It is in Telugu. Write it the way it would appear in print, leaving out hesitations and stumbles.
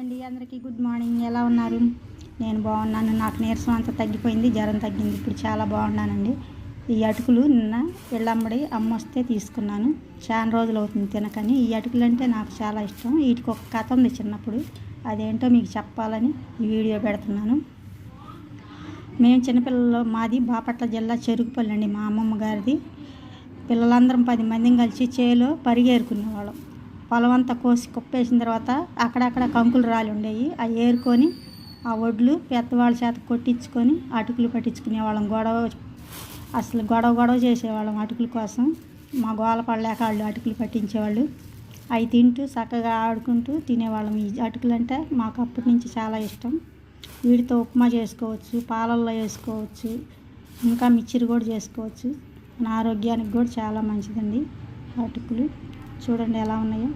అండి, అందరికీ గుడ్ మార్నింగ్. ఎలా ఉన్నారు? నేను బాగున్నాను. నాకు నీరసం అంతా తగ్గిపోయింది, జ్వరం తగ్గింది. ఇప్పుడు చాలా బాగున్నానండి. ఈ అటుకులు నిన్న వెళ్ళమ్మడి అమ్మ వస్తే తీసుకున్నాను. చాలా రోజులు అవుతుంది తినకని. ఈ అటుకులు అంటే నాకు చాలా ఇష్టం. వీటికి ఒక కథ ఉంది చిన్నప్పుడు, అదేంటో మీకు చెప్పాలని ఈ వీడియో పెడుతున్నాను. మేము చిన్నపిల్లలు, మాది బాపట్ల జిల్లా చెరుకుపల్లి అండి, మా అమ్మమ్మ గారిది. పిల్లలందరం 10 మందిని కలిసి చేలో పరిగేరుకునేవాళ్ళం. పొలం అంతా కోసి కుప్పేసిన తర్వాత అక్కడక్కడ కంకులు రాలి ఉండేవి. అవి ఏరుకొని ఆ వడ్లు పెద్దవాళ్ళ చేత కొట్టించుకొని అటుకులు పట్టించుకునేవాళ్ళం. గొడవ చేసేవాళ్ళం అటుకుల కోసం. మా గోల పడలేక వాళ్ళు అటుకులు పట్టించేవాళ్ళు. అవి తింటూ చక్కగా ఆడుకుంటూ తినేవాళ్ళం. ఈ అటుకులు అంటే మాకు అప్పటి నుంచి చాలా ఇష్టం. వీటితో ఉప్మా చేసుకోవచ్చు, పాలల్లో వేసుకోవచ్చు, ఇంకా మిక్చర్ కూడా చేసుకోవచ్చు. మన ఆరోగ్యానికి కూడా చాలా మంచిదండి అటుకులు. చూడండి ఎలా ఉన్నాయో.